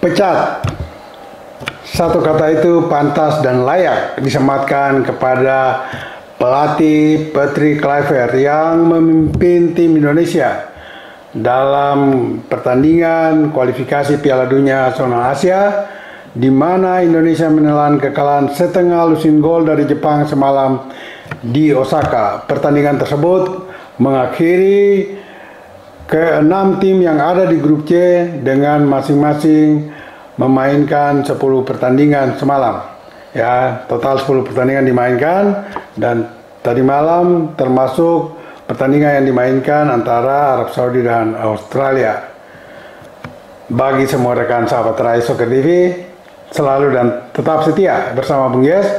Pecat. Satu kata itu pantas dan layak disematkan kepada pelatih Patrick Kluivert yang memimpin tim Indonesia dalam pertandingan kualifikasi Piala Dunia Zona Asia, di mana Indonesia menelan kekalahan setengah lusin gol dari Jepang semalam di Osaka. Pertandingan tersebut mengakhiri ke-6 tim yang ada di grup C dengan masing-masing memainkan 10 pertandingan semalam. Ya, total 10 pertandingan dimainkan, dan tadi malam termasuk pertandingan yang dimainkan antara Arab Saudi dan Australia. Bagi semua rekan sahabat Rai Soccer TV, selalu dan tetap setia bersama Bung Yes.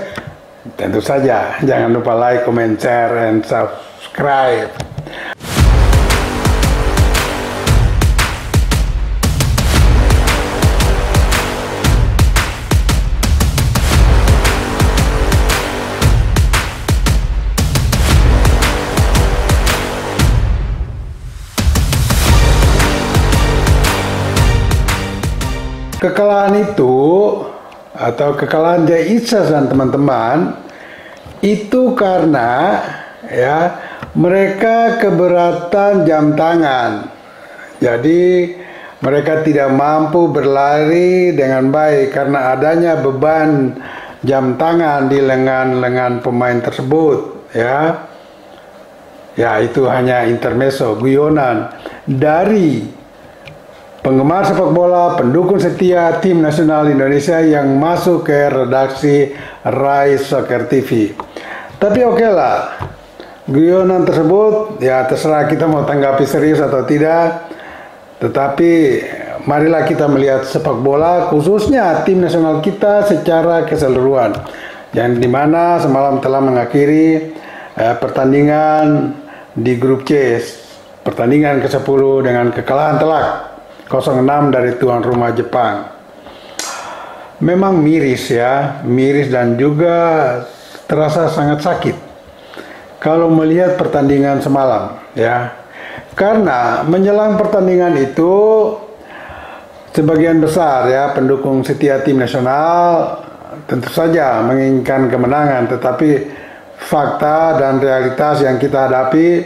Tentu saja jangan lupa like, comment, share, and subscribe. Kekalahan itu atau kekalahan Jai Itzas dan teman-teman itu karena ya mereka keberatan jam tangan. Jadi mereka tidak mampu berlari dengan baik karena adanya beban jam tangan di lengan-lengan pemain tersebut, ya. Ya, itu hanya intermezzo, guyonan dari penggemar sepak bola, pendukung setia tim nasional Indonesia yang masuk ke redaksi Rai Soccer TV. Tapi oke lah, guyonan tersebut ya terserah kita mau tanggapi serius atau tidak. Tetapi marilah kita melihat sepak bola, khususnya tim nasional kita secara keseluruhan, yang dimana semalam telah mengakhiri pertandingan di grup C, pertandingan ke-10 dengan kekalahan telak 0-6 dari tuan rumah Jepang. Memang miris ya, miris dan juga terasa sangat sakit kalau melihat pertandingan semalam ya. Karena menjelang pertandingan itu sebagian besar ya pendukung setia tim nasional tentu saja menginginkan kemenangan, tetapi fakta dan realitas yang kita hadapi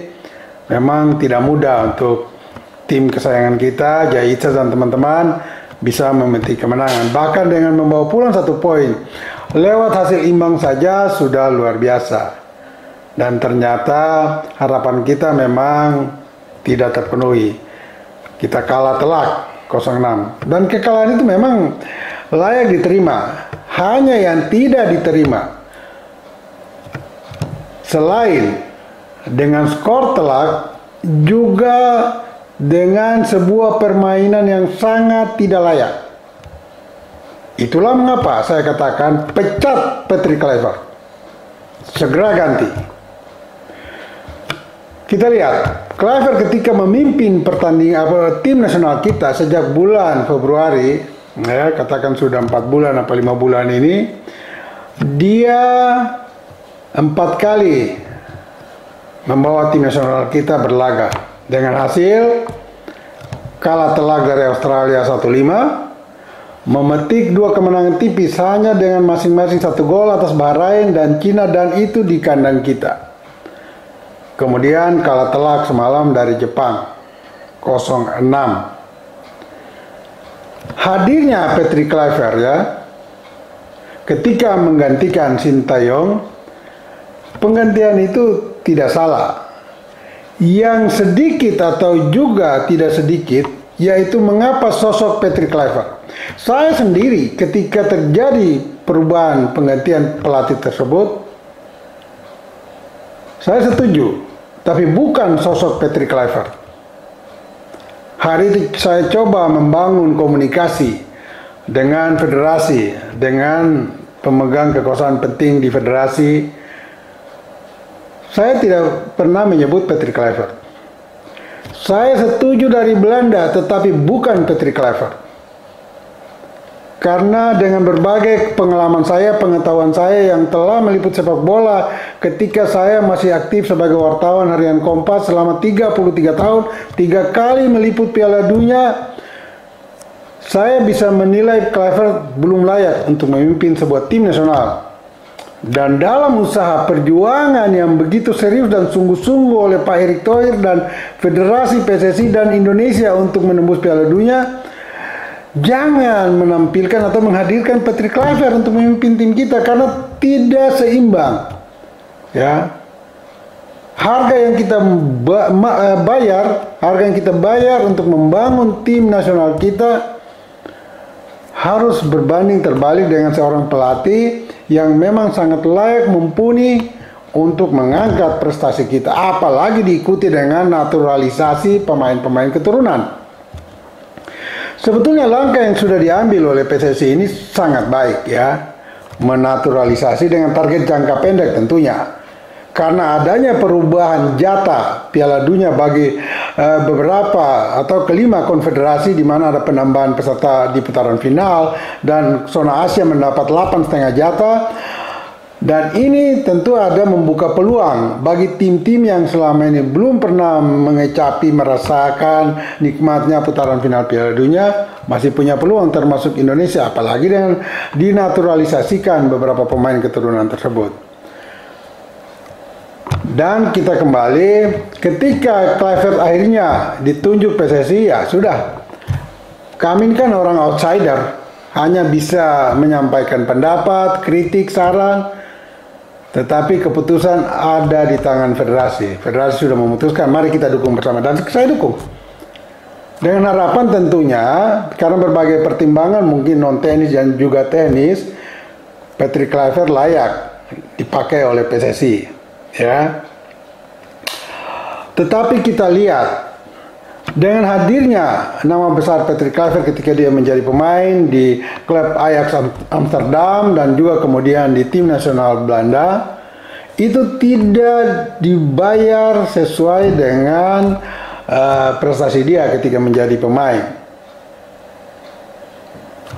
memang tidak mudah untuk tim kesayangan kita, Jai Itzas dan teman-teman bisa memetik kemenangan. Bahkan dengan membawa pulang 1 poin lewat hasil imbang saja sudah luar biasa. Dan ternyata harapan kita memang tidak terpenuhi. Kita kalah telak 0-6. Dan kekalahan itu memang layak diterima. Hanya yang tidak diterima, selain dengan skor telak, juga dengan sebuah permainan yang sangat tidak layak. Itulah mengapa saya katakan pecat Patrick Kluivert. Segera ganti. Kita lihat, Kluivert ketika memimpin pertandingan tim nasional kita sejak bulan Februari, ya katakan sudah 4 bulan apa 5 bulan ini, dia 4 kali membawa tim nasional kita berlaga dengan hasil kalah telak dari Australia 1-5, memetik 2 kemenangan tipis hanya dengan masing-masing 1 gol atas Bahrain dan Cina, dan itu di kandang kita. Kemudian kalah telak semalam dari Jepang 0-6. Hadirnya Patrick Kluivert ya ketika menggantikan Sintayong, penggantian itu tidak salah. Yang sedikit atau juga tidak sedikit, yaitu mengapa sosok Patrick Kluivert. Saya sendiri ketika terjadi perubahan penggantian pelatih tersebut, saya setuju, tapi bukan sosok Patrick Kluivert. Hari itu saya coba membangun komunikasi dengan federasi, dengan pemegang kekuasaan penting di federasi. Saya tidak pernah menyebut Patrick Kluivert. Saya setuju dari Belanda, tetapi bukan Patrick Kluivert. Karena dengan berbagai pengalaman saya, pengetahuan saya yang telah meliput sepak bola ketika saya masih aktif sebagai wartawan harian Kompas selama 33 tahun, 3 kali meliput Piala Dunia, saya bisa menilai Kluivert belum layak untuk memimpin sebuah tim nasional. Dan dalam usaha perjuangan yang begitu serius dan sungguh-sungguh oleh Pak Erick Thohir dan Federasi PSSI dan Indonesia untuk menembus Piala Dunia, jangan menampilkan atau menghadirkan Patrick Kluivert untuk memimpin tim kita karena tidak seimbang. Ya, harga yang kita bayar untuk membangun tim nasional kita harus berbanding terbalik dengan seorang pelatih yang memang sangat layak mumpuni untuk mengangkat prestasi kita, apalagi diikuti dengan naturalisasi pemain-pemain keturunan. Sebetulnya langkah yang sudah diambil oleh PSSI ini sangat baik ya, menaturalisasi dengan target jangka pendek tentunya. Karena adanya perubahan jatah Piala Dunia bagi beberapa atau kelima konfederasi di mana ada penambahan peserta di putaran final dan zona Asia mendapat 8,5 jatah, dan ini tentu ada membuka peluang bagi tim-tim yang selama ini belum pernah mengecapi merasakan nikmatnya putaran final Piala Dunia masih punya peluang, termasuk Indonesia, apalagi dengan dinaturalisasikan beberapa pemain keturunan tersebut. Dan kita kembali, ketika Kluivert akhirnya ditunjuk PSSI, ya sudah. Kami kan orang outsider, hanya bisa menyampaikan pendapat, kritik, saran, tetapi keputusan ada di tangan federasi. Federasi sudah memutuskan, mari kita dukung bersama, dan saya dukung. Dengan harapan tentunya, karena berbagai pertimbangan mungkin non-tenis dan juga tenis, Patrick Kluivert layak dipakai oleh PSSI. Ya, tetapi kita lihat dengan hadirnya nama besar Patrick Kluivert ketika dia menjadi pemain di klub Ajax Amsterdam dan juga kemudian di tim nasional Belanda, itu tidak dibayar sesuai dengan prestasi dia ketika menjadi pemain.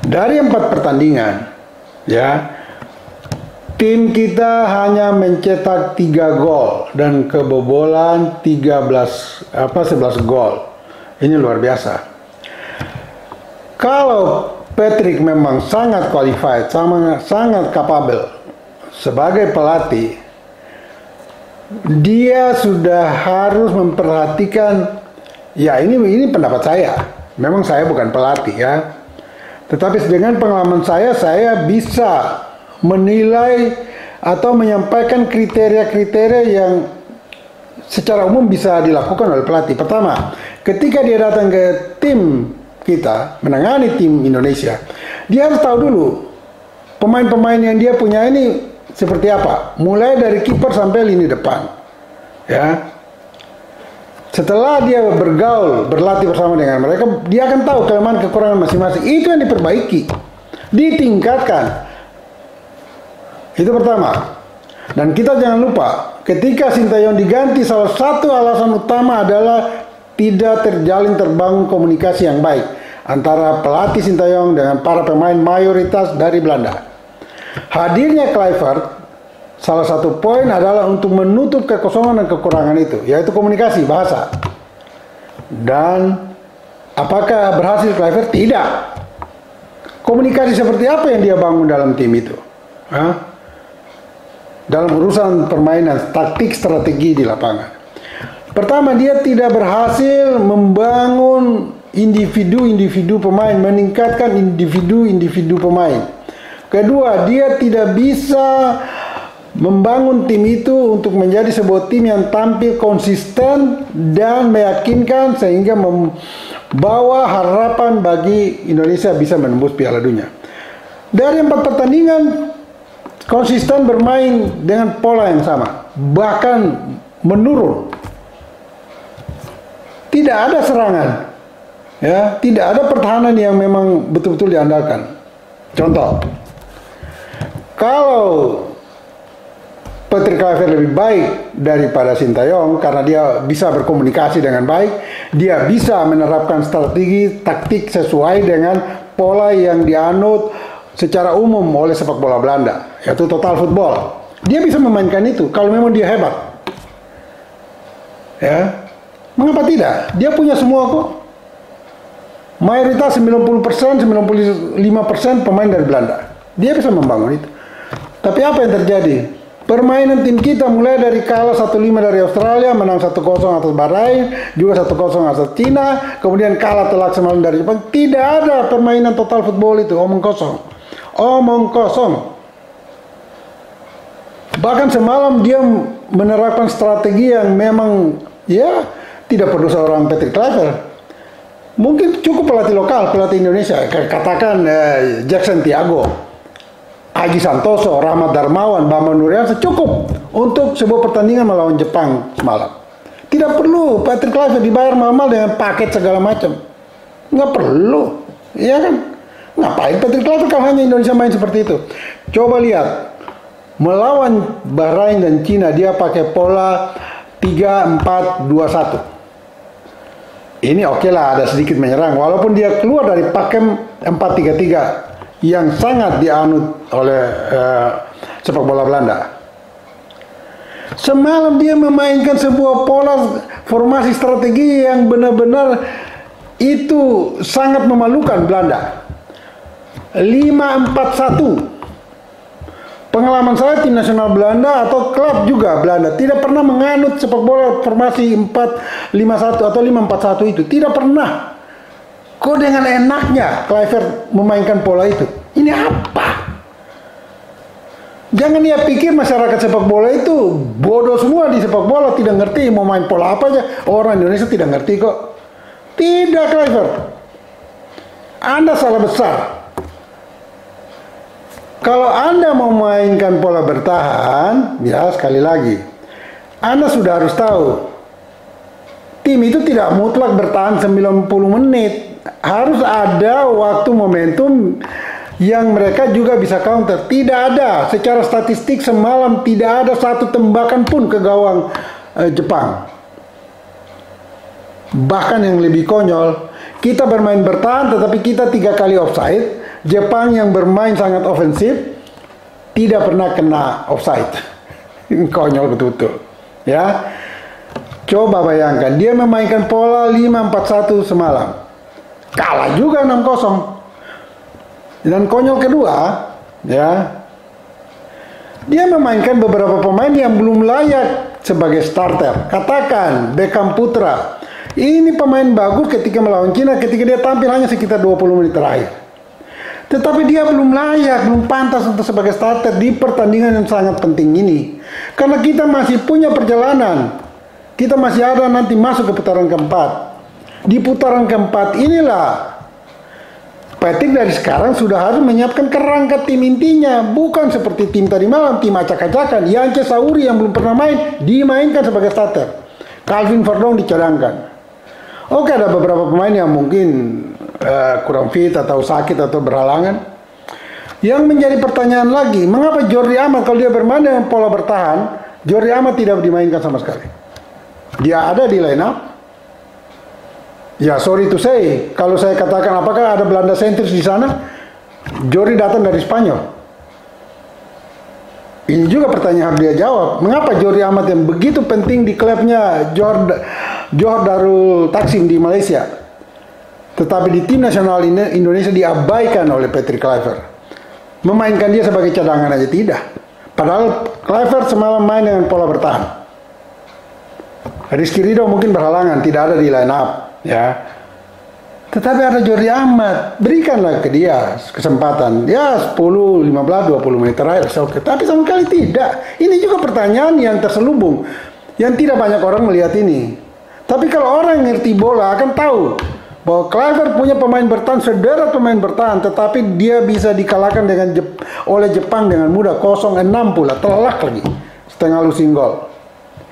Dari 4 pertandingan, ya, tim kita hanya mencetak 3 gol dan kebobolan 11 gol. Ini luar biasa. Kalau Patrick memang sangat qualified, sangat capable sebagai pelatih, dia sudah harus memperhatikan, ya ini pendapat saya. Memang saya bukan pelatih ya. Tetapi dengan pengalaman saya bisa menilai atau menyampaikan kriteria-kriteria yang secara umum bisa dilakukan oleh pelatih. Pertama, ketika dia datang ke tim kita, menangani tim Indonesia, dia harus tahu dulu pemain-pemain yang dia punya ini seperti apa, mulai dari kiper sampai lini depan. Ya. Setelah dia bergaul, berlatih bersama dengan mereka, dia akan tahu kelemahan kekurangan masing-masing. Itu yang diperbaiki, ditingkatkan. Itu pertama. Dan kita jangan lupa, ketika Sintayong diganti, salah satu alasan utama adalah tidak terbangun komunikasi yang baik antara pelatih Sintayong dengan para pemain mayoritas dari Belanda. Hadirnya Kluivert, salah satu poin adalah untuk menutup kekosongan dan kekurangan itu, yaitu komunikasi, bahasa. Dan apakah berhasil Kluivert? Tidak. Komunikasi seperti apa yang dia bangun dalam tim itu? Hah? Dalam urusan permainan, taktik, strategi di lapangan. Pertama, dia tidak berhasil membangun individu-individu pemain, meningkatkan individu-individu pemain. Kedua, dia tidak bisa membangun tim itu untuk menjadi sebuah tim yang tampil konsisten dan meyakinkan sehingga membawa harapan bagi Indonesia bisa menembus Piala Dunia. Dari 4 pertandingan, konsisten bermain dengan pola yang sama, bahkan menurun. Tidak ada serangan, ya, tidak ada pertahanan yang memang betul-betul diandalkan. Contoh, kalau Patrick Kluivert lebih baik daripada Sintayong karena dia bisa berkomunikasi dengan baik, dia bisa menerapkan strategi taktik sesuai dengan pola yang dianut secara umum oleh sepak bola Belanda, yaitu total football. Dia bisa memainkan itu kalau memang dia hebat. Ya, mengapa tidak? Dia punya semua kok. Mayoritas 90%, 95% pemain dari Belanda. Dia bisa membangun itu. Tapi apa yang terjadi? Permainan tim kita mulai dari kalah 1-5 dari Australia, menang 1-0 atas Bahrain, juga 1-0 atas Cina, kemudian kalah telak semalam dari Jepang. Tidak ada permainan total football itu, omong kosong. Omong kosong. Bahkan semalam dia menerapkan strategi yang memang ya tidak perlu seorang Patrick Kluivert. Mungkin cukup pelatih lokal, pelatih Indonesia, katakan Jackson Tiago, Aji Santoso, Rahmat Darmawan, Bambang Nuryansyah, cukup untuk sebuah pertandingan melawan Jepang semalam. Tidak perlu Patrick Kluivert dibayar mahal dengan paket segala macam. Nggak perlu, iya kan? Ngapain Patrick Kluivert kalau hanya Indonesia main seperti itu? Coba lihat, melawan Bahrain dan Cina dia pakai pola 3-4-2-1. Ini oke lah, ada sedikit menyerang, walaupun dia keluar dari pakem 4-3-3 yang sangat dianut oleh sepak bola Belanda. Semalam dia memainkan sebuah pola formasi strategi yang benar-benar itu sangat memalukan Belanda. 5-4-1. Pengalaman saya tim nasional Belanda atau klub juga Belanda tidak pernah menganut sepak bola formasi 4-5-1 atau 5-4-1 itu. Tidak pernah. Kok dengan enaknya Kluivert memainkan pola itu? Ini apa? Jangan dia pikir masyarakat sepak bola itu bodoh semua di sepak bola, tidak ngerti mau main pola apa aja. Orang Indonesia tidak ngerti kok. Tidak, Kluivert. Anda salah besar. Kalau Anda mau mainkan pola bertahan, ya sekali lagi, Anda sudah harus tahu, tim itu tidak mutlak bertahan 90 menit. Harus ada waktu momentum yang mereka juga bisa counter. Tidak ada, secara statistik semalam tidak ada satu tembakan pun ke gawang Jepang. Bahkan yang lebih konyol, kita bermain bertahan tetapi kita 3 kali offside. Jepang yang bermain sangat ofensif tidak pernah kena offside. Konyol betul-betul. Ya. Coba bayangkan, dia memainkan pola 5-4-1 semalam. Kalah juga 6-0. Dan konyol kedua, ya. Dia memainkan beberapa pemain yang belum layak sebagai starter. Katakan Beckham Putra. Ini pemain bagus ketika melawan Cina, ketika dia tampil hanya sekitar 20 menit terakhir. Tetapi dia belum layak, belum pantas untuk sebagai starter di pertandingan yang sangat penting ini. Karena kita masih punya perjalanan. Kita masih ada nanti masuk ke putaran keempat. Di putaran keempat inilah Patrick dari sekarang sudah harus menyiapkan kerangka tim intinya. Bukan seperti tim tadi malam, tim acak-acakan. Yance Sauri yang belum pernah main, dimainkan sebagai starter. Calvin Verdong dicadangkan. Oke, ada beberapa pemain yang mungkin kurang fit atau sakit atau berhalangan. Yang menjadi pertanyaan lagi, mengapa Jordi Amat kalau dia bermain dengan pola bertahan, Jordi Amat tidak dimainkan sama sekali? Dia ada di line up. Ya sorry to say, kalau saya katakan apakah ada Belanda sentris di sana, Jordi datang dari Spanyol. Ini juga pertanyaan harus dia jawab. Mengapa Jordi Amat yang begitu penting di klubnya Johor Darul Taksim di Malaysia, tetapi di tim nasional Indonesia diabaikan oleh Patrick Kluivert? Memainkan dia sebagai cadangan aja tidak. Padahal Kluivert semalam main dengan pola bertahan. Rizky Ridho mungkin berhalangan, tidak ada di line up, ya. Tetapi ada Jordi Amat, berikanlah ke dia kesempatan. Ya 10, 15, 20 menit terakhir, oke. Tapi sama sekali tidak. Ini juga pertanyaan yang terselubung, yang tidak banyak orang melihat ini. Tapi kalau orang yang ngerti bola akan tahu bahwa Kluivert punya pemain bertahan, sederet pemain bertahan, tetapi dia bisa dikalahkan oleh Jepang dengan mudah, 0-6 pula, telak lagi, setengah losing goal.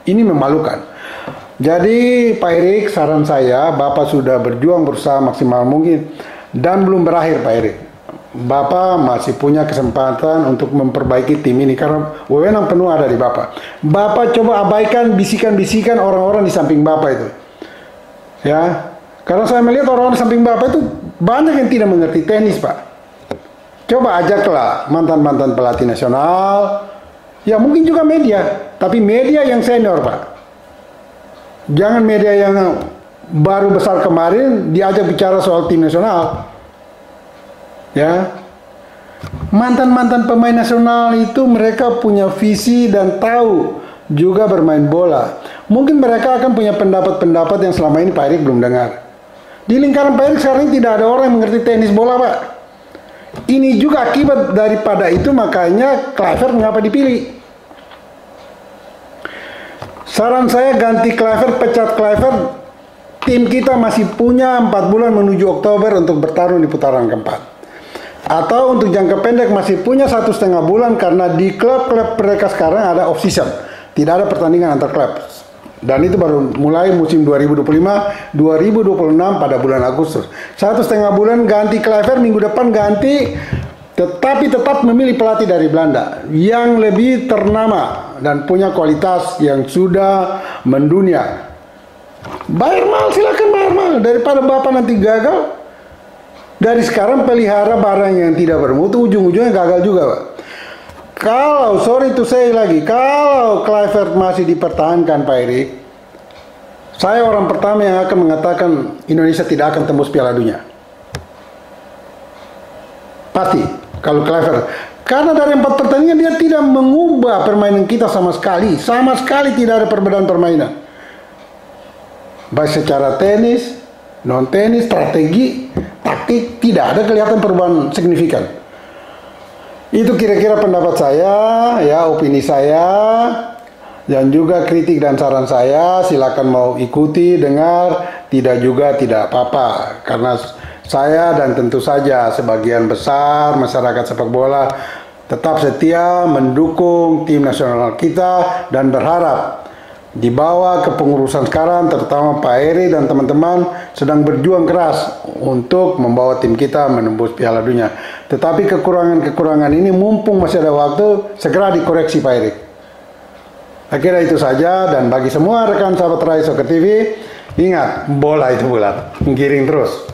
Ini memalukan. Jadi Pak Erik, saran saya, Bapak sudah berjuang berusaha maksimal mungkin dan belum berakhir Pak Erik. Bapak masih punya kesempatan untuk memperbaiki tim ini karena wewenang penuh ada di Bapak. Bapak coba abaikan bisikan-bisikan orang-orang di samping Bapak itu. Ya. Karena saya melihat orang-orang di samping Bapak itu banyak yang tidak mengerti teknis, Pak. Coba ajaklah mantan-mantan pelatih nasional. Ya mungkin juga media, tapi media yang senior, Pak. Jangan media yang baru besar kemarin diajak bicara soal tim nasional. Ya, mantan-mantan pemain nasional itu mereka punya visi dan tahu juga bermain bola. Mungkin mereka akan punya pendapat-pendapat yang selama ini Pak Erik belum dengar. Di lingkaran Pak Erik sekarang ini tidak ada orang yang mengerti tenis bola, Pak. Ini juga akibat daripada itu, makanya Kluivert mengapa dipilih. Saran saya ganti Kluivert, pecat Kluivert. Tim kita masih punya 4 bulan menuju Oktober untuk bertarung di putaran keempat. Atau untuk jangka pendek masih punya 1,5 bulan, karena di klub-klub mereka sekarang ada off season. Tidak ada pertandingan antar klub. Dan itu baru mulai musim 2025-2026 pada bulan Agustus. 1,5 bulan ganti Kluivert, minggu depan ganti, tetapi tetap memilih pelatih dari Belanda yang lebih ternama dan punya kualitas yang sudah mendunia. Bayar mahal, silakan bayar mahal, daripada Bapak nanti gagal. Dari sekarang pelihara barang yang tidak bermutu, ujung-ujungnya gagal juga, Pak. Kalau, sorry to say lagi, kalau Kluivert masih dipertahankan, Pak Erik, saya orang pertama yang akan mengatakan Indonesia tidak akan tembus Piala Dunia. Pasti, kalau Kluivert. Karena dari 4 pertandingan dia tidak mengubah permainan kita sama sekali. Sama sekali tidak ada perbedaan permainan. Baik secara tenis, non-tenis, strategi, taktik, tidak ada kelihatan perubahan signifikan. Itu kira-kira pendapat saya, ya, opini saya, dan juga kritik dan saran saya. Silakan mau ikuti, dengar, tidak juga tidak apa-apa. Karena saya dan tentu saja sebagian besar masyarakat sepak bola tetap setia mendukung tim nasional kita dan berharap di bawah kepengurusan sekarang, terutama Pak Eri dan teman-teman sedang berjuang keras untuk membawa tim kita menembus Piala Dunia. Tetapi kekurangan-kekurangan ini mumpung masih ada waktu, segera dikoreksi Pak Eri. Akhirnya itu saja, dan bagi semua rekan sahabat Rai Soccer TV, ingat, bola itu bulat, giring terus.